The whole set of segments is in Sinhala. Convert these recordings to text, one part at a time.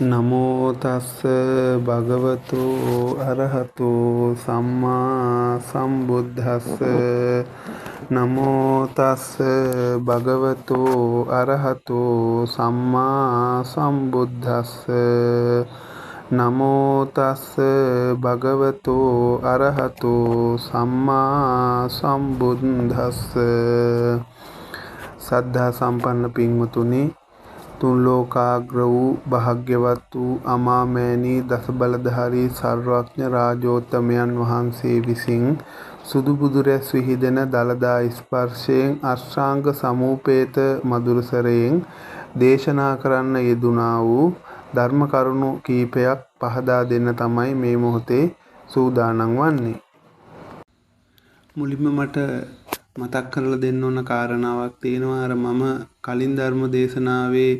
නමෝ තස්ස භගවතු අරහතු සම්මා සම්බුද්දස්ස නමෝ තස්ස භගවතු අරහතු සම්මා සම්බුද්දස්ස නමෝ තස්ස භගවතු අරහතු සම්මා සම්බුද්දස්ස සද්ධා සම්පන්න පින්වතුනි, තුන් ලෝකාග්‍ර වූ භාග්‍යවත් වූ අමාමෑණී දසබලධාරී සර්වඥ රාජෝත්තමයන් වහන්සේ විසින් සුදු බුදු රැස් විහිදෙන දළදා ස්පර්ශයෙන් අෂ්ටාංග සමූපේත මధుරසරයෙන් දේශනා කරන්න යෙදුනා වූ ධර්ම කරුණු කීපයක් පහදා දෙන්න තමයි මේ මොහොතේ සූදානම් වන්නේ. මුලින්ම මට මතක් කරලා දෙන්න ඕන කාරණාවක් තියෙනවා. අර මම කලින් ධර්ම දේශනාවේ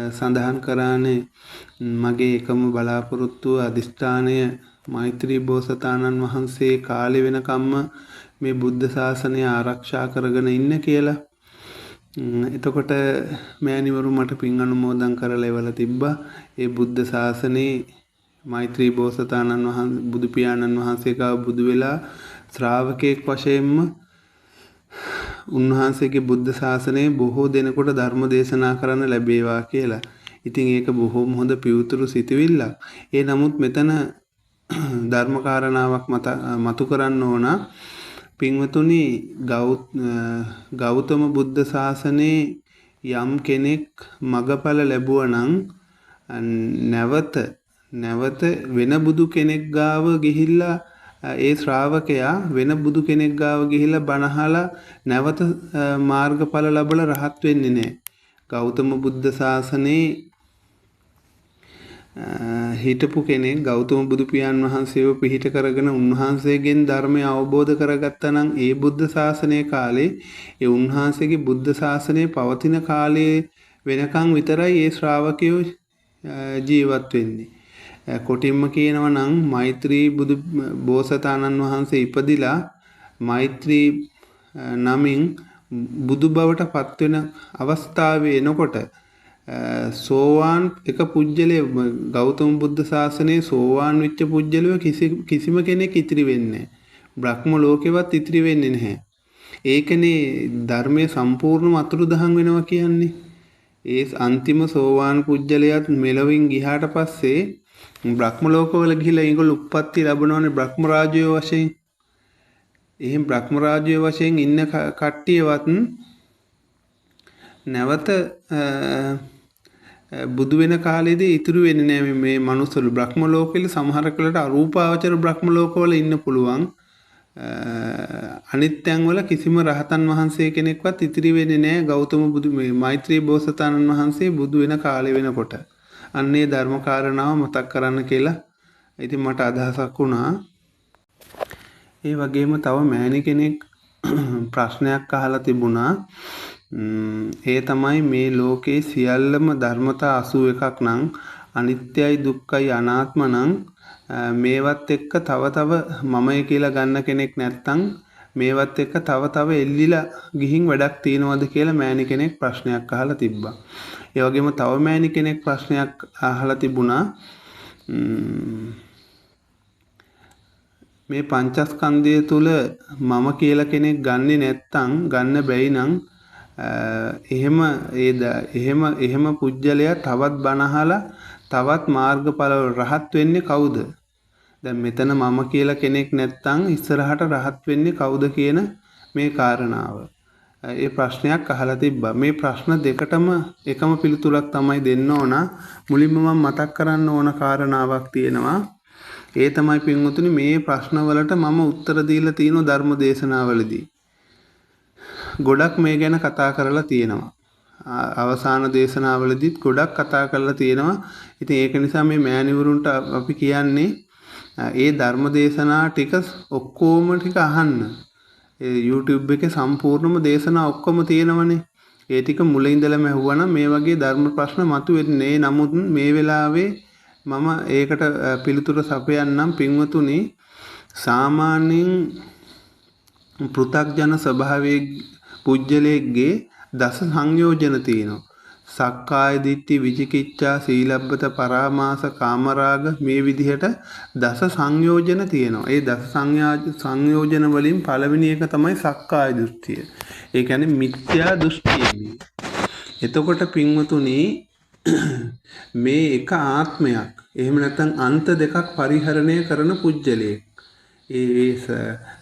සඳහන් කරානේ මගේ එකම බලාපොරොත්තුව අදිෂ්ඨානය මෛත්‍රී බෝසතාණන් වහන්සේ කාලේ වෙනකම්ම මේ බුද්ධ ශාසනය ආරක්ෂා කරගෙන ඉන්න කියලා. එතකොට මෑණිවරු මට පින් අනුමෝදන් කරලා එවලා තිබ්බා. ඒ බුද්ධ ශාසනේ මෛත්‍රී බෝසතාණන් වහන්සේ බුදු පියාණන් වහන්සේ ගාව බුදු වෙලා ශ්‍රාවකෙක් වශයෙන්ම උන්වහන්සේගේ බුද්ධ ශාසනයේ බොහෝ දෙනෙකුට ධර්ම දේශනා කරන්න ලැබේවා කියලා. ඉතින් ඒක බොහෝම හොඳ පිවිතුරු සිතුවිල්ලක්. ඒ නමුත් මෙතන ධර්ම කාරණාවක් මතු කරන්න ඕන. පින්වතුනි, ගෞතම බුද්ධ ශාසනයේ යම් කෙනෙක් මගඵල ලැබුවා නම් නැවත වෙන බුදු කෙනෙක් ගාව ගිහිල්ලා ඒ ශ්‍රාවකයා වෙන බුදු කෙනෙක් ගාව ගිහිල්ලා බණහලා නැවත මාර්ගඵල ලැබලා රහත් වෙන්නේ නැහැ. ගෞතම බුද්ධ ශාසනයේ හිටපු කෙනෙක් ගෞතම බුදු පියාණන් වහන්සේව පිහිට කරගෙන උන්වහන්සේගෙන් ධර්මය අවබෝධ කරගත්තා නම් ඒ බුද්ධ ශාසනයේ කාලේ ඒ උන්වහන්සේගේ බුද්ධ ශාසනයේ පවතින කාලයේ වෙනකන් විතරයි ඒ ශ්‍රාවකයෝ ජීවත් වෙන්නේ. කොටින්ම කියනවා නම් මෛත්‍රී බුදු බෝසතාණන් වහන්සේ ඉපදිලා මෛත්‍රී නමින් බුදු බවට පත්වෙන අවස්ථාවේ එනකොට සෝවාන් එක පුජ්‍යලේ ගෞතම බුද්ධ ශාසනයේ සෝවාන් වෙච්ච පුජ්‍යලව කිසිම කෙනෙක් ඉතිරි වෙන්නේ නැහැ. බ්‍රහ්ම ලෝකෙවත් ඉතිරි වෙන්නේ නැහැ. ඒකනේ ධර්මයේ සම්පූර්ණම අතුරුදහන් වෙනවා කියන්නේ. ඒ අන්තිම සෝවාන් පුජ්‍යලයට මෙලවින් ගියාට පස්සේ බ්‍රහ්ම ලෝකවල ගිහිලා ඒගොල්ලෝ උප්පත්ති ලැබනවනේ බ්‍රහ්ම රාජ්‍යය වශයෙන්. එහෙන් බ්‍රහ්ම රාජ්‍යය වශයෙන් ඉන්න කට්ටියවත් නැවත බුදු වෙන කාලෙදී ඉතුරු වෙන්නේ නැහැ මේ මනුස්සලු. බ්‍රහ්ම ලෝකෙල සමහර කලට අරූපාවචර බ්‍රහ්ම ලෝකවල ඉන්න පුළුවන්. අනිත් තැන්වල කිසිම රහතන් වහන්සේ කෙනෙක්වත් ඉතිරි වෙන්නේ නැහැ ගෞතම බුදු මේ මෛත්‍රී බෝසතාණන් වහන්සේ බුදු වෙන කාලෙ වෙනකොට. අන්නේ ධර්ම කාරණාව මතක් කරන්න කියලා ඉතින් මට අදහසක් වුණා. ඒ වගේම තව මෑණි කෙනෙක් ප්‍රශ්නයක් අහලා තිබුණා. ඒ තමයි මේ ලෝකේ සියල්ලම ධර්මතා 81ක් නම් අනිත්‍යයි දුක්ඛයි අනාත්ම නම් මේවත් එක්ක තව මමයි කියලා ගන්න කෙනෙක් නැත්තම් මේවත් එක්ක තව එල්ලිලා ගිහින් වැඩක් තියනවද කියලා මෑණි කෙනෙක් ප්‍රශ්නයක් අහලා තිබ්බා. ඒ වගේම තව මෑණි කෙනෙක් ප්‍රශ්නයක් අහලා තිබුණා. මේ පංචස්කන්ධය තුල මම කියලා කෙනෙක් ගන්නෙ නැත්තම් ගන්න බැයි නම් එහෙම පුජ්‍යලයා තවත් බණහලා තවත් මාර්ගඵල රහත් වෙන්නේ කවුද? දැන් මෙතන මම කියලා කෙනෙක් නැත්තම් ඉස්සරහට රහත් වෙන්නේ කවුද කියන මේ කාරණාව. ඒ ප්‍රශ්නයක් අහලා තිබ්බා. මේ ප්‍රශ්න දෙකටම එකම පිළිතුරක් තමයි දෙන්න ඕන. මුලින්ම මම මතක් කරන්න ඕන කාරණාවක් තියෙනවා. ඒ තමයි පින්වතුනි මේ ප්‍රශ්න වලට මම උත්තර දීලා තියෙන ධර්ම දේශනාවලදී. ගොඩක් මේ ගැන කතා කරලා තියෙනවා. අවසාන දේශනාවලදීත් ගොඩක් කතා කරලා තියෙනවා. ඉතින් ඒක නිසා මේ මෑණිවරුන්ට අපි කියන්නේ ඒ ධර්ම දේශනා ටික ඔක්කොම ටික අහන්න. ඒ YouTube එකේ සම්පූර්ණම දේශනා ඔක්කොම තියෙනවනේ. ඒ ටික මුල ඉඳලම ඇහුවනම් මේ වගේ ධර්ම ප්‍රශ්න මතුවෙන්නේ. නමුත් මේ වෙලාවේ මම ඒකට පිළිතුරු සපයන්නම්. පින්වතුනි, සාමාන්‍යයෙන් පෘථග්ජන ස්වභාවයේ පුජ්‍යලයේ දස සංයෝජන තියෙනවා. සක්කාය දිට්ඨි විචිකිච්ඡා සීලබ්බත පරාමාස කාමරාග මේ විදිහට දස සංයෝජන තියෙනවා. ඒ දස සංයෝජන වලින් පළවෙනි එක තමයි සක්කාය දෘෂ්ටිය. ඒ කියන්නේ මිත්‍යා දෘෂ්ටිය. එතකොට පින්වතුනි මේ එක ආත්මයක් එහෙම නැත්නම් අන්ත දෙකක් පරිහරණය කරන පුජ්‍යලයක්.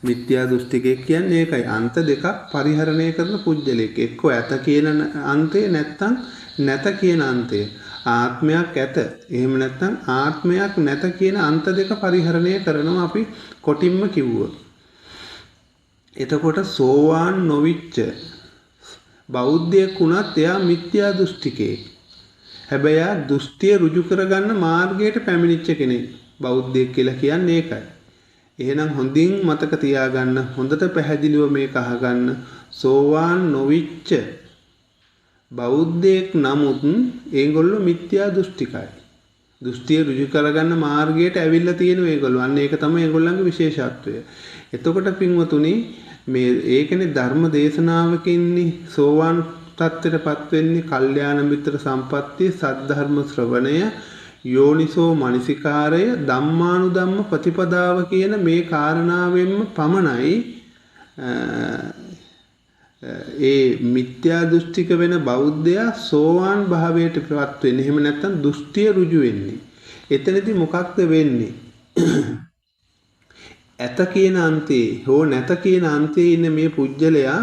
මිත්‍යා දෘෂ්ටිකයෙක් කියන්නේ ඒකයි. අන්ත දෙකක් පරිහරණය කරන පුජ්‍යලයක්. එක්ක ඇත කියන අන්තේ නැත්නම් නැත කියන අන්තේ. ආත්මයක් ඇත. එහෙම නැත්නම් ආත්මයක් නැත කියන අන්ත දෙක පරිහරණය කරනවා අපි කොටින්ම කිව්වොත්. එතකොට සෝවාන් නොවිච්ච බෞද්ධයෙක් වුණත් එයා මිත්‍යා දෘෂ්ටිකයෙක්. හැබැයි ආ දෘෂ්ටිය ඍජු කරගන්න මාර්ගයට පැමිණිච්ච කෙනෙක්. බෞද්ධයෙක් කියලා කියන්නේ ඒකයි. එහෙනම් හොඳින් මතක තියාගන්න, හොඳට පැහැදිලිව මේක අහගන්න. සෝවාන් නොවිච්ච බෞද්ධයෙක් නමුත් ඒගොල්ලෝ මිත්‍යා දෘෂ්ටිකයි. දෘෂ්ටිය ඍජු කරගන්න මාර්ගයට ඇවිල්ලා තියෙන ඒගොල්ලෝ. අන්න ඒක තමයි ඒගොල්ලන්ගේ විශේෂත්වය. එතකොට පින්වතුනි මේ ඒකනේ ධර්ම දේශනාවකින්නේ සෝවාන් තත්ත්වයටපත් වෙන්නේ කල්යාණ මිත්‍ර සම්පත්තිය, සද්ධර්ම ශ්‍රවණය, යෝනිසෝ මනසිකාරය, ධම්මානුධම්ම ප්‍රතිපදාව කියන මේ කාරණාවෙන්ම පමණයි ඒ මිත්‍යා දෘෂ්ටික වෙන බෞද්ධයා සෝවාන් භාවයට පත් වෙන්නේ. එහෙම නැත්නම් දෘෂ්ටිය ඍජු වෙන්නේ. එතනදී මොකක්ද වෙන්නේ? ඇත කියන අන්තේ හෝ නැත කියන අන්තේ ඉන්න මේ පුජ්‍යලයා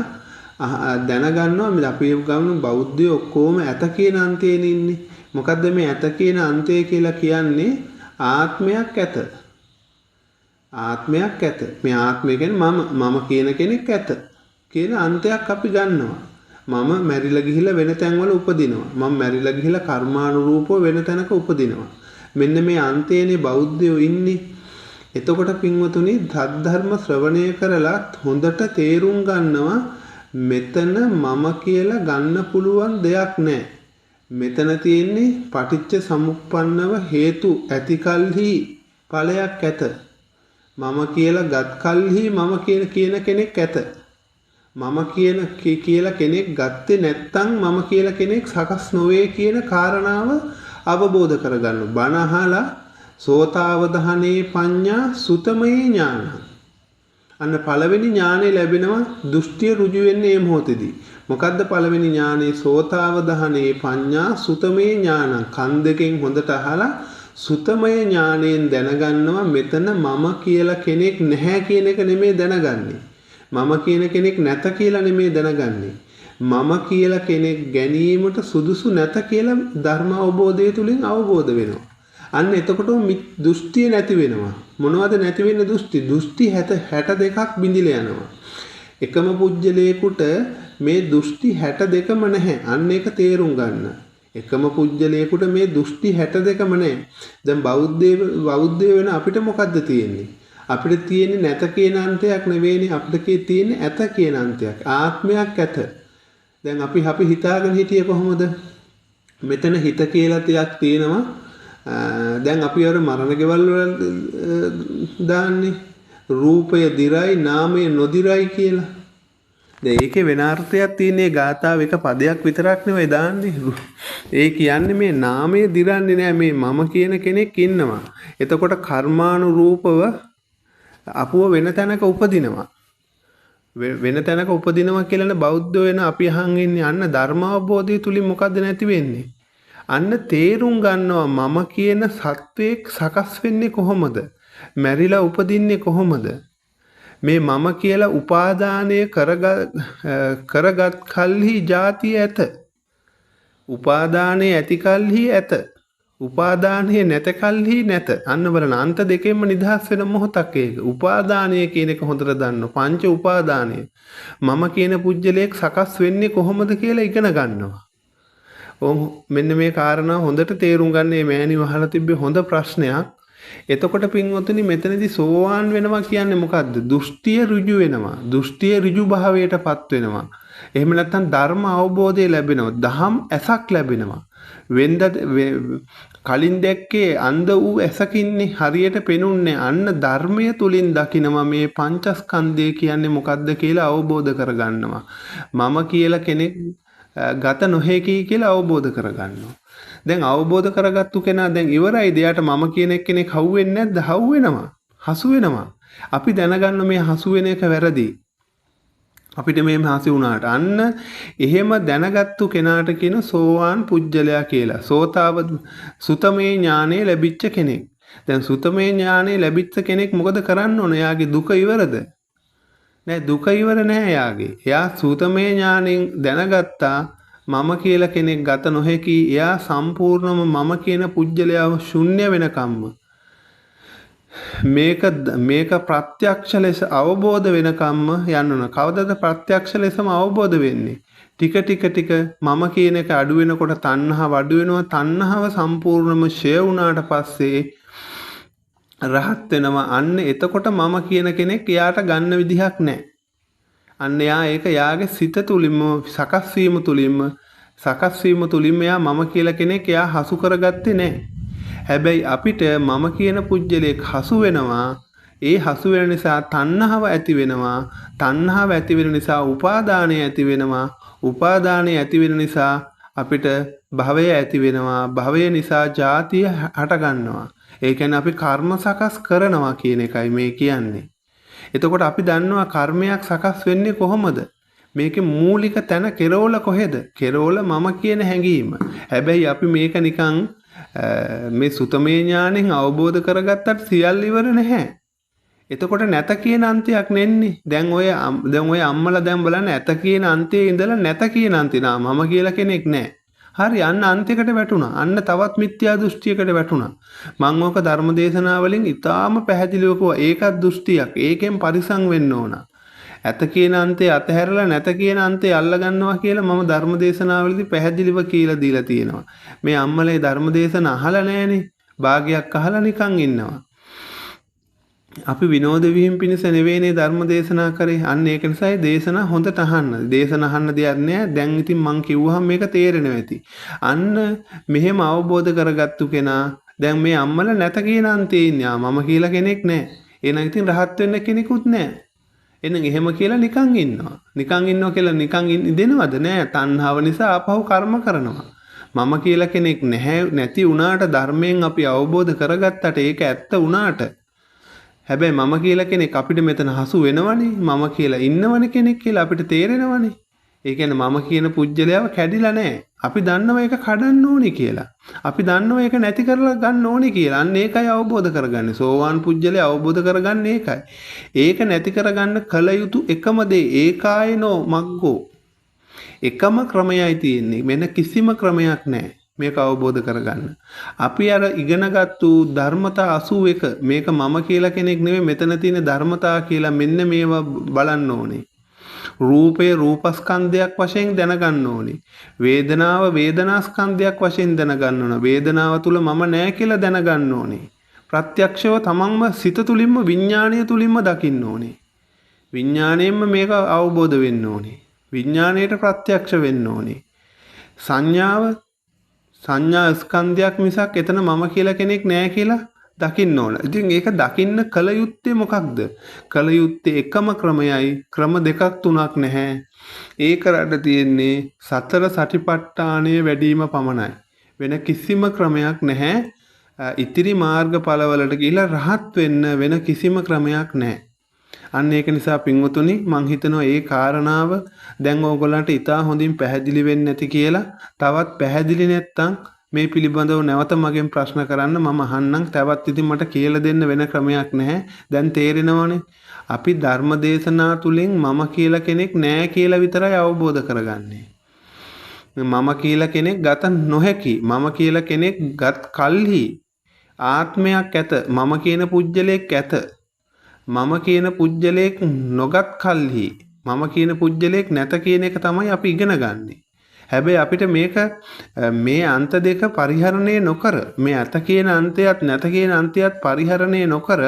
දැනගන්නවා අපි ගමු බෞද්ධයෝ ඔක්කොම ඇත කියන අන්තේනේ ඉන්නේ. මොකද්ද මේ ඇත කියන අන්තය කියලා කියන්නේ? ආත්මයක් ඇත. ආත්මයක් ඇත. මේ ආත්මය කියන්නේ මම කියන කෙනෙක් ඇත කියන අන්තයක් අපි ගන්නවා. මම මැරිලා ගිහිල්ලා වෙන තැන්වල උපදිනවා. මම මැරිලා ගිහිල්ලා කර්මානුරූපව වෙන තැනක උපදිනවා. මෙන්න මේ අන්තයේනේ බෞද්ධයෝ ඉන්නේ. එතකොට පින්වතුනි ධර්ම ශ්‍රවණය කරලා හොඳට තේරුම් ගන්නවා මෙතන මම කියලා ගන්න පුළුවන් දෙයක් නැහැ. මෙතන තියෙන්නේ පටිච්ච සමුප්පන්නව හේතු ඇතිකල්හි ඵලයක් ඇත. මම කියලා ගත් කල්හි මම කියන කෙනෙක් ඇත. මම කියලා කෙනෙක් ගත්තේ නැත්නම් මම කියලා කෙනෙක් සකස් නොවේ කියන කාරණාව අවබෝධ කරගන්න. බණ අහලා සෝතාවධානේ පඤ්ඤා සුතමේ ඥාන. අන්න පළවෙනි ඥානෙ ලැබෙනවා දෘෂ්ටිය ඍජු වෙන්නේ මේ මොහොතේදී. මොකද්ද පළවෙනි ඥානෙ? සෝතාවධානේ පඤ්ඤා සුතමේ ඥාන. කන් දෙකෙන් හොඳට අහලා සුතමේ ඥාණයෙන් දැනගන්නවා මෙතන මම කියලා කෙනෙක් නැහැ කියන එක නෙමෙයි දැනගන්නේ. මම කියන කෙනෙක් නැත කියලා නෙමෙයි දැනගන්නේ. මම කියලා කෙනෙක් ගැනීමට සුදුසු නැත කියලා ධර්ම අවබෝධය තුලින් අවබෝධ වෙනවා. අන්න එතකොට දෘෂ්ටිය නැති වෙනවා. මොනවද නැති වෙන්නේ දෘෂ්ටි? දෘෂ්ටි 62ක් බිඳිලා යනවා. එකම පුජ්‍යලයකට මේ දෘෂ්ටි 62ම නැහැ. අන්න ඒක තේරුම් ගන්න. එකම පුජ්‍යලයකට මේ දෘෂ්ටි 62ම නැහැ. දැන් බෞද්ධ වෙන අපිට මොකද්ද තියෙන්නේ? අපිට තියෙන්නේ නැත කියන අන්තයක් නෙවෙයිනේ. අපිට තියෙන්නේ ඇත කියන අන්තයක්. ආත්මයක් ඇත. දැන් අපි හිතාගෙන හිටියේ කොහොමද? මෙතන හිත කියලා තියක් තියෙනවා. දැන් අපි අර මරණ ගෙවල් වල දාන්නේ රූපය දිරයි නාමය නොදිරයි කියලා. දැන් ඒකේ වෙන අර්ථයක් තියෙන්නේ ගාථාව එක පදයක් විතරක් නෙවෙයි දාන්නේ. ඒ කියන්නේ මේ නාමය දිරන්නේ නෑ. මේ මම කියන කෙනෙක් ඉන්නවා. එතකොට කර්මානුරූපව අපුව වෙන තැනක උපදිනවා. වෙන තැනක උපදිනවා කියලානේ බෞද්ධ වෙන අපි අහන් ඉන්නේ. අන්න ධර්ම අවබෝධය තුලින් මොකද්ද නැති වෙන්නේ? අන්න තේරුම් ගන්නවා මම කියන සත්වයක් සකස් වෙන්නේ කොහොමද? මැරිලා උපදින්නේ කොහොමද? මේ මම කියලා උපාදානය කරගත් කල්හි ಜಾතිය ඇත. උපාදානයේ ඇති කල්හි ඇත. උපාදානයේ නැත කල්හි නැත. අන්න බලන්න අන්ත දෙකෙන්ම නිදහස් වෙන මොහොතක් ඒක. උපාදානය කියන එක හොඳට දන්න. පංච උපාදානය. මම කියන පුජ්‍යලයක් සකස් වෙන්නේ කොහොමද කියලා ඉගෙන ගන්නවා. මෙන්න මේ කාරණා හොඳට තේරුම් ගන්න මේ මෑණිව අහලා තිබ්බේ හොඳ ප්‍රශ්නයක්. එතකොට පින්වතුනි මෙතනදී සෝවාන් වෙනවා කියන්නේ මොකද්ද? දෘෂ්ටිය ඍජු වෙනවා. දෘෂ්ටිය ඍජු භාවයටපත් වෙනවා. එහෙම නැත්නම් ධර්ම අවබෝධය ලැබෙනවා. දහම් ඇසක් ලැබෙනවා. කලින් දැක්කේ අන්ධ වූ ඇසකින්නේ හරියට පෙනුන්නේ. අන්න ධර්මය තුලින් දකිනවා මේ පංචස්කන්ධය කියන්නේ මොකද්ද කියලා අවබෝධ කරගන්නවා. මම කියලා කෙනෙක් ගත නොහැකි කියලා අවබෝධ කරගන්නවා. දැන් අවබෝධ කරගත්තු කෙනා දැන් ඉවරයි. එයාට මම කියන කෙනෙක් හවුවෙන්නේ නැද්ද? හවුවෙනවා. හසු වෙනවා. අපි දැනගන්න මේ හසු වෙන එක වැරදි. අපිට මේ හසු වුණාට අන්න එහෙම දැනගත්තු කෙනාට කියන සෝවාන් පුජ්‍යලයා කියලා. සුතමේ ඥානෙ ලැබිච්ච කෙනෙක්. දැන් සුතමේ ඥානෙ ලැබිච්ච කෙනෙක් මොකද කරන්න ඕන? එයාගේ දුක ඉවරද? නෑ, දුක ඉවර නෑ එයාගේ. එයා සුතමේ ඥානෙන් දැනගත්තා මම කියලා කෙනෙක් ගත නොහැකි. එයා සම්පූර්ණම මම කියන පුජ්‍යලයාව ශුන්‍ය වෙනකම්ම මේක ප්‍රත්‍යක්ෂ ලෙස අවබෝධ වෙනකම්ම යන්න ඕන. කවදද ප්‍රත්‍යක්ෂ ලෙසම අවබෝධ වෙන්නේ? ටික මම කියන එක අඩු වෙනකොට තණ්හාව අඩු වෙනවා. තණ්හාව සම්පූර්ණම ෂය වුණාට පස්සේ රහත් වෙනවා. අන්න එතකොට මම කියන කෙනෙක් එයාට ගන්න විදිහක් නැහැ. අන්න එයා ඒක එයාගේ සිත තුලින්ම සකස් වීම තුලින්ම එයා මම කියලා කෙනෙක් එයා හසු කරගත්තේ නැහැ. හැබැයි අපිට මම කියන පුජ්‍යලයක් හසු වෙනවා. ඒ හසු වෙන නිසා තණ්හාව ඇති වෙනවා. තණ්හාව ඇති වෙන නිසා උපාදානය ඇති වෙනවා. උපාදානය ඇති වෙන නිසා අපිට භවය ඇති වෙනවා. භවය නිසා ජාතිය හට ගන්නවා. ඒ කියන්නේ අපි කර්ම සකස් කරනවා කියන එකයි මේ කියන්නේ. එතකොට අපි දන්නවා කර්මයක් සකස් වෙන්නේ කොහොමද? මේකේ මූලික තැන කෙරෝල කොහෙද? කෙරෝල මම කියන හැඟීම. හැබැයි අපි මේක නිකන් මේ සුතමේ ඥාණයෙන් අවබෝධ කරගත්තට සියල්ල ඉවර නැහැ. එතකොට නැත කියන අන්තයක් නෙන්නේ. දැන් ඔය අම්මලා දැන් බලන්න ඇත කියන අන්තයේ ඉඳලා නැත කියන අන්තේ මම කියලා කෙනෙක් නැහැ. හරි, අන්න අන්තයකට වැටුණා. අන්න තවත් මිත්‍යා දෘෂ්ටියකට වැටුණා. මම ඔක ධර්මදේශනාවලින් ඉතාම පැහැදිලිව කිව්වා. ඒකත් දෘෂ්ටියක්. ඒකෙන් පරිසං වෙන්න ඕන. ඇත කියන අන්තේ අතහැරලා නැත කියන අන්තේ අල්ල ගන්නවා කියලා මම ධර්මදේශනාවලදී පැහැදිලිව කියලා දීලා තියෙනවා. මේ අම්මලේ ධර්මදේශන අහලා නැහනේ. භාගයක් අහලා නිකන් ඉන්නවා. අපි විනෝද වීම පිණිස නෙවෙයිනේ ධර්ම දේශනා කරේ. අන්න ඒක නිසායි දේශනා හොඳට අහන්න. දේශන අහන්න දෙයක් නෑ. දැන් ඉතින් මං කිව්වහම මේක තේරෙනවා ඇති. අන්න මෙහෙම අවබෝධ කරගත්තු කෙනා දැන් මේ අම්මලා නැත කියන අන්තේ ඉන්නේ. මම කියලා කෙනෙක් නෑ. එහෙනම් ඉතින් රහත් වෙන්න කෙනෙකුත් නෑ. එහෙනම් එහෙම කියලා නිකන් ඉන්නවා. නිකන් ඉන්නවා කියලා නිකන් දෙනවද? නෑ. තණ්හාව නිසා ආපහු කර්ම කරනවා. මම කියලා කෙනෙක් නැති වුණාට ධර්මයෙන් අපි අවබෝධ කරගත්තට ඒක ඇත්ත වුණාට හැබැයි මම කියලා කෙනෙක් අපිට මෙතන හසු වෙනවනේ. මම කියලා ඉන්නවනේ කෙනෙක් කියලා අපිට තේරෙනවනේ. ඒ කියන්නේ මම කියන පුජ්‍යලයාව කැඩිලා නැහැ. අපි දන්නවා ඒක කඩන්න ඕනේ කියලා. අපි දන්නවා ඒක නැති කරලා ගන්න ඕනේ කියලා. අන්න ඒකයි අවබෝධ කරගන්නේ. සෝවාන් පුජ්‍යලයා අවබෝධ කරගන්නේ ඒකයි. ඒක නැති කරගන්න කල යුතු එකම දේ ඒකායනෝ මග්ගෝ. එකම ක්‍රමයයි තියෙන්නේ. වෙන කිසිම ක්‍රමයක් නැහැ. මේක අවබෝධ කරගන්න. අපි අර ඉගෙනගත්තු ධර්මතා 81 මේක මම කියලා කෙනෙක් නෙවෙයි මෙතන තියෙන ධර්මතා කියලා මෙන්න මේවා බලන්න ඕනේ. රූපේ රූපස්කන්ධයක් වශයෙන් දැනගන්න ඕනේ. වේදනාව වේදනාස්කන්ධයක් වශයෙන් දැනගන්න ඕන. වේදනාව තුල මම නෑ කියලා දැනගන්න ඕනේ. ප්‍රත්‍යක්ෂව තමන්ම සිත තුලින්ම විඥාණය තුලින්ම දකින්න ඕනේ. විඥාණයෙන්ම මේක අවබෝධ වෙන්න ඕනේ. විඥාණයට ප්‍රත්‍යක්ෂ වෙන්න ඕනේ. සංඥා ස්කන්ධයක් මිසක් එතන මම කියලා කෙනෙක් නෑ කියලා දකින්න ඕන. ඉතින් ඒක දකින්න කල යුත්තේ මොකක්ද? කල යුත්තේ එකම ක්‍රමයයි. ක්‍රම දෙකක් තුනක් නැහැ. ඒකට තියෙන්නේ සතර සටිපට්ඨානය වැඩිම පමණයි. වෙන කිසිම ක්‍රමයක් නැහැ. ඉතිරි මාර්ගඵලවලට ගිහිලා රහත් වෙන්න වෙන කිසිම ක්‍රමයක් නැහැ. අන්න ඒක නිසා පින්වතුනි මං හිතනවා ඒ කාරණාව දැන් ඕගොල්ලන්ට ඉතා හොඳින් පැහැදිලි වෙන්නේ නැති කියලා. තවත් පැහැදිලි නැත්තම් මේ පිළිබඳව නැවත මගෙන් ප්‍රශ්න කරන්න මම අහන්නම්. තවත් ඉතින් මට කියලා දෙන්න වෙන ක්‍රමයක් නැහැ. දැන් තේරෙනවනේ. අපි ධර්ම දේශනා තුලින් මම කියලා කෙනෙක් නැහැ කියලා විතරයි අවබෝධ කරගන්නේ. මම කියලා කෙනෙක් ගත නොහැකි. මම කියලා කෙනෙක් ගත් කල්හි ආත්මයක් ඇත. මම කියන පුජ්‍යලයක් ඇත. මම කියන පුජ්‍යලයක් නොගත් කල්හි මම කියන පුජ්‍යලයක් නැත කියන එක තමයි අපි ඉගෙන ගන්නෙ. හැබැයි අපිට මේක මේ අන්ත දෙක පරිහරණය නොකර මේ ඇත කියන අන්තයත් නැත කියන අන්තයත් පරිහරණය නොකර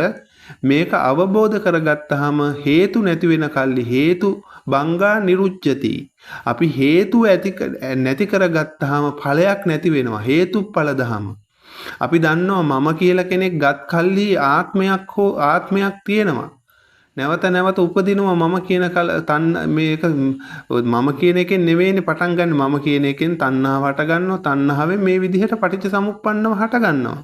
මේක අවබෝධ කරගත්තාම හේතු නැති වෙන කල්හි හේතු බංගා නිරුච්ඡති. අපි හේතු නැති කරගත්තාම ඵලයක් නැති වෙනවා. හේතුඵල දහම. අපි දන්නවා මම කියලා කෙනෙක් ගත් කල්හි ආත්මයක් තියෙනවා. නැවත නැවත උපදිනවා මම කියන මේක මම කියන එකෙන් නෙවෙයිනේ පටන් ගන්න. මම කියන එකෙන් තණ්හාව හට ගන්නවා. තණ්හාවෙන් මේ විදිහට පටිච්ච සමුප්පන්නව හට ගන්නවා.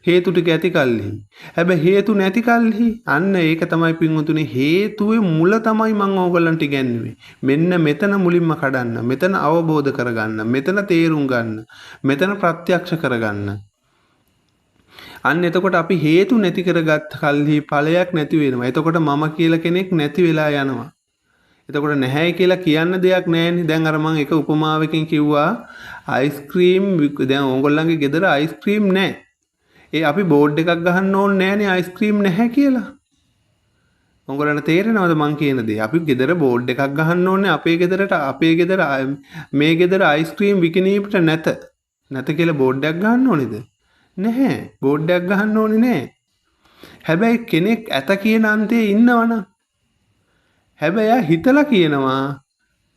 හේතු ටික ඇති කල්හි. හැබැයි හේතු නැති කල්හි අන්න ඒක තමයි පින්වතුනි හේතුවේ මුල තමයි මම ඕගොල්ලන්ට ඉගැන්වුවේ. මෙන්න මෙතන මුලින්ම කඩන්න. මෙතන අවබෝධ කරගන්න. මෙතන තේරුම් ගන්න. මෙතන ප්‍රත්‍යක්ෂ කරගන්න. අන්න එතකොට අපි හේතු නැති කරගත් කල්හි ඵලයක් නැති වෙනවා. එතකොට මම කියලා කෙනෙක් නැති වෙලා යනවා. එතකොට නැහැ කියලා කියන්න දෙයක් නැහැනේ. දැන් අර මම එක උපමාවකින් කිව්වා අයිස්ක්‍රීම් දැන් ඕගොල්ලන්ගේ ගෙදර අයිස්ක්‍රීම් නැහැ. ඒ අපි බෝඩ් එකක් ගහන්න ඕනේ නැහනේ අයිස්ක්‍රීම් නැහැ කියලා. ඕගොල්ලන්ට තේරෙනවද මං කියන දේ? අපි ගෙදර බෝඩ් එකක් ගහන්න ඕනේ අපේ ගෙදර මේ ගෙදර අයිස්ක්‍රීම් විකිණීමට නැත කියලා බෝඩ් එකක් ගහන්න ඕනේද? නැහැ. බෝඩ් එකක් ගහන්න ඕනේ නැහැ. හැබැයි කෙනෙක් ඇත කියන අන්තයේ ඉන්නවනම් හැබැයි හිතලා කියනවා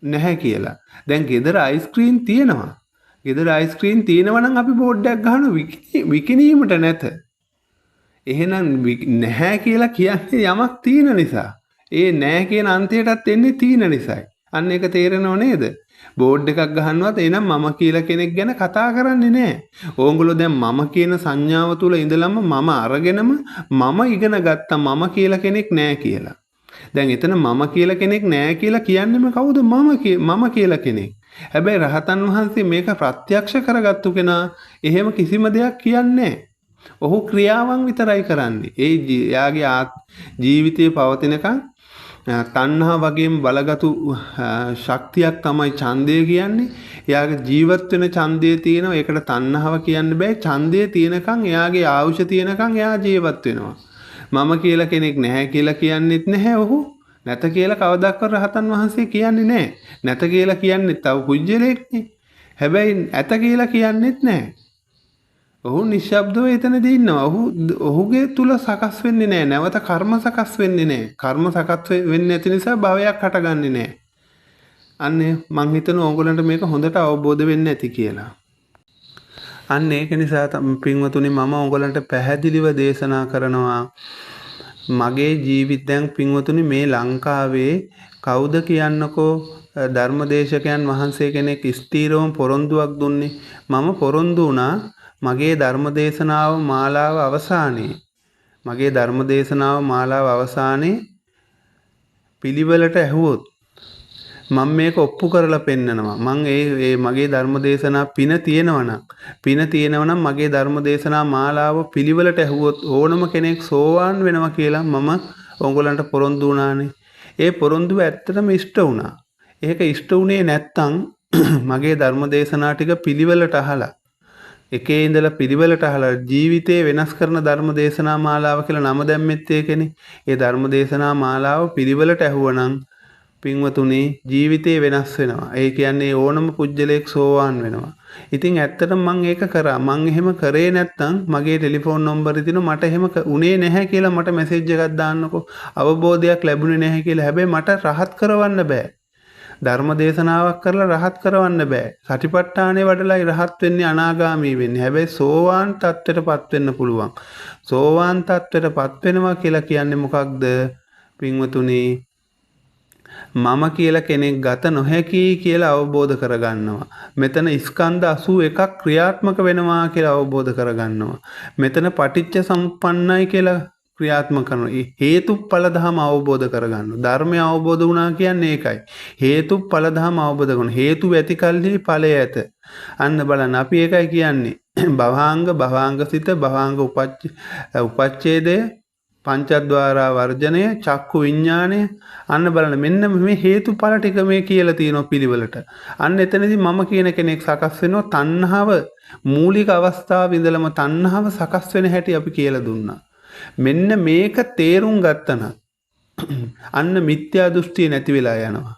නැහැ කියලා. දැන් ගෙදර අයිස්ක්‍රීම් තියෙනවා. ගෙදර අයිස්ක්‍රීම් තියෙනවා නම් අපි බෝඩ් එකක් ගහන විකිණීමට නැත. එහෙනම් නැහැ කියලා කියන්නේ යමක් තියෙන නිසා. ඒ නැහැ කියන අන්තයටත් එන්නේ තියෙන නිසායි. අන්න ඒක තේරෙනව නේද? බෝඩ් එකක් ගහන්නවත් එහෙනම් මම කියලා කෙනෙක් ගැන කතා කරන්නේ නැහැ. ඕගොල්ලෝ දැන් මම කියන සංඥාව තුල ඉඳලම මම අරගෙනම මම ඉගෙන ගත්තා මම කියලා කෙනෙක් නැහැ කියලා. දැන් එතන මම කියලා කෙනෙක් නැහැ කියලා කියන්නේම කවුද? මම කියලා කෙනෙක්. හැබැයි රහතන් වහන්සේ මේක ප්‍රත්‍යක්ෂ කරගත්තු කෙනා එහෙම කිසිම දෙයක් කියන්නේ නැහැ. ඔහු ක්‍රියාවන් විතරයි කරන්නේ. ඒ යාගේ ජීවිතයේ පවතිනකන් තණ්හා වගේම බලගතු ශක්තියක් තමයි ඡන්දය කියන්නේ. එයාගේ ජීවත් වෙන ඡන්දය තියෙනවා. ඒකට තණ්හාව කියන්න බෑ. ඡන්දය තියෙනකන් එයාගේ ආයුෂ තියෙනකන් එයා ජීවත් වෙනවා. මම කියලා කෙනෙක් නැහැ කියලා කියන්නෙත් නැහැ ඔහු. නැත කියලා කවදාවත් රහතන් වහන්සේ කියන්නේ නැහැ. නැත කියලා කියන්නේ තව කුජලෙක්නේ. හැබැයි ඇත කියලා කියන්නෙත් නැහැ. ඔහු නිශ්ශබ්දව එතනදී ඉන්නවා. ඔහුගේ තුල සකස් වෙන්නේ නැහැ. නැවත කර්ම සකස් වෙන්නේ නැහැ. කර්ම සකස් වෙන්නේ නැති නිසා භවයක් හටගන්නේ නැහැ. අන්නේ මං හිතනවා ඕගොල්ලන්ට මේක හොඳට අවබෝධ වෙන්නේ නැති කියලා. අන්න ඒක නිසා පින්වතුනි මම ඕගොල්ලන්ට පැහැදිලිව දේශනා කරනවා මගේ ජීවිතයෙන් පින්වතුනි මේ ලංකාවේ කවුද කියන්නකෝ ධර්මදේශකයන් වහන්සේ කෙනෙක් ස්ථීරවම පොරොන්දුවක් දුන්නේ. මම පොරොන්දු වුණා මගේ ධර්මදේශනාව මාලාව අවසානයේ පිළිවෙලට ඇහුවොත් මම මේක ඔප්පු කරලා පෙන්නනවා. මම ඒ මගේ ධර්මදේශනා පින තියෙනවනම් මගේ ධර්මදේශනා මාලාව පිළිවෙලට ඇහුවොත් ඕනම කෙනෙක් සෝවාන් වෙනවා කියලා මම ඕගොල්ලන්ට පොරොන්දු වුණානේ. ඒ පොරොන්දුව ඇත්තටම ඉෂ්ට වුණා. ඒක ඉෂ්ට වුණේ නැත්තම් මගේ ධර්මදේශනා ටික පිළිවෙලට අහලා එකේ ඉඳලා පිළිවෙලට අහලා ජීවිතේ වෙනස් කරන ධර්මදේශනා මාලාව කියලා නම දැම්මෙත් ඒකනේ. ඒ ධර්මදේශනා මාලාව පිළිවෙලට ඇහුවනම් පින්වතුනි ජීවිතේ වෙනස් වෙනවා. ඒ කියන්නේ ඕනම පුජ්‍යලයක් සෝවාන් වෙනවා. ඉතින් ඇත්තටම මම ඒක කරා. මම එහෙම කරේ නැත්නම් මගේ ටෙලිෆෝන් නම්බරේ තියෙන මට එහෙම උනේ නැහැ කියලා මට මැසේජ් එකක් දාන්නකෝ. අවබෝධයක් ලැබුණේ නැහැ කියලා. හැබැයි මට රහත් කරවන්න බෑ. ධර්ම දේශනාවක් කරලා රහත් කරවන්න බෑ. සතිපට්ඨානෙ වඩලායි රහත් වෙන්නේ අනාගාමී වෙන්නේ. හැබැයි සෝවාන් තත්ත්වයටපත් වෙන්න පුළුවන්. සෝවාන් තත්ත්වයටපත් වෙනවා කියලා කියන්නේ මොකක්ද? පින්වතුනි මම කියලා කෙනෙක් ගත නොහැකි කියලා අවබෝධ කරගන්නවා. මෙතන ස්කන්ධ 81ක් ක්‍රියාත්මක වෙනවා කියලා අවබෝධ කරගන්නවා. මෙතන පටිච්ච සමුප්පන්නයි කියලා ක්‍රියාත්මක කරනවා. හේතුඵල ධම අවබෝධ කරගන්නවා. ධර්මය අවබෝධ වුණා කියන්නේ ඒකයි. හේතුඵල ධම අවබෝධ කරගන්න. හේතු ඇති කල්හි ඵලය ඇත. අන්න බලන්න අපි ඒකයි කියන්නේ. භවාංගසිත භවාංග උපච්ඡේදය පංචද්වාරා වර්ජනය චක්කු විඥානය අන්න බලන්න මෙන්න මේ හේතුඵල ටික මේ කියලා තියෙනවා පිළිවෙලට. අන්න එතනදී මම කියන කෙනෙක් සකස් වෙනවා. තණ්හාව මූලික අවස්ථාවේ ඉඳලම තණ්හාව සකස් වෙන හැටි අපි කියලා දුන්නා. මෙන්න මේක තේරුම් ගත්තනම් අන්න මිත්‍යා දෘෂ්ටිය නැති වෙලා යනවා.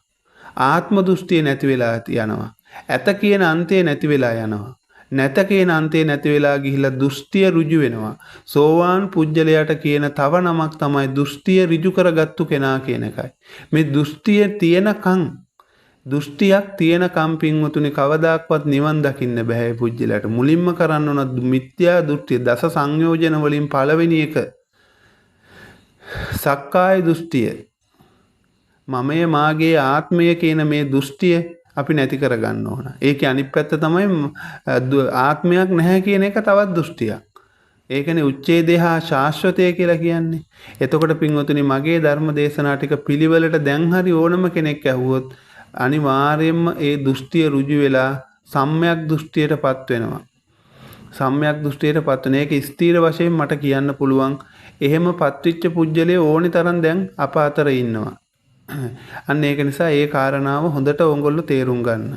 ආත්ම දෘෂ්ටිය නැති වෙලා යනවා. ඇත කියන අන්තය නැති වෙලා යනවා. නැත කියන අන්තේ නැති වෙලා ගිහිලා දෘෂ්ටිය ඍජු වෙනවා. සෝවාන් පුජ්‍යලයට කියන තව නමක් තමයි දෘෂ්ටිය ඍජු කරගත්තු කෙනා කියන එකයි. මේ දෘෂ්ටිය දෘෂ්ටියක් තියෙනකම් පින්වතුනි කවදාක්වත් නිවන් දකින්න බෑ පුජ්‍යලයට. මුලින්ම කරන්න ඕන මිත්‍යා දෘෂ්ටිය දස සංයෝජන වලින් පළවෙනි එක සක්කාය දෘෂ්ටිය මමය මාගේ ආත්මය කියන මේ දෘෂ්ටිය අපි නැති කරගන්න ඕන. ඒකේ අනිත් පැත්ත තමයි ආත්මයක් නැහැ කියන එක තවත් දෘෂ්ටියක්. ඒකනේ උච්ඡේදය හා ශාශ්වතය කියලා කියන්නේ. එතකොට පින්වතුනි මගේ ධර්ම දේශනා ටික පිළිවෙලට දැන් හරි ඕනම කෙනෙක් ඇහුවොත් අනිවාර්යයෙන්ම ඒ දෘෂ්ටිය ඍජු වෙලා සම්‍යක් දෘෂ්ටියටපත් වෙනවා. සම්‍යක් දෘෂ්ටියටපත් වෙන එක ස්ථීර වශයෙන් මට කියන්න පුළුවන්. එහෙම පත්විච්ච පුජ්‍යලේ ඕනි තරම් දැන් අප අතර ඉන්නවා. අන්න ඒක නිසා ඒ කාරණාව හොඳට ඕගොල්ලෝ තේරුම් ගන්න.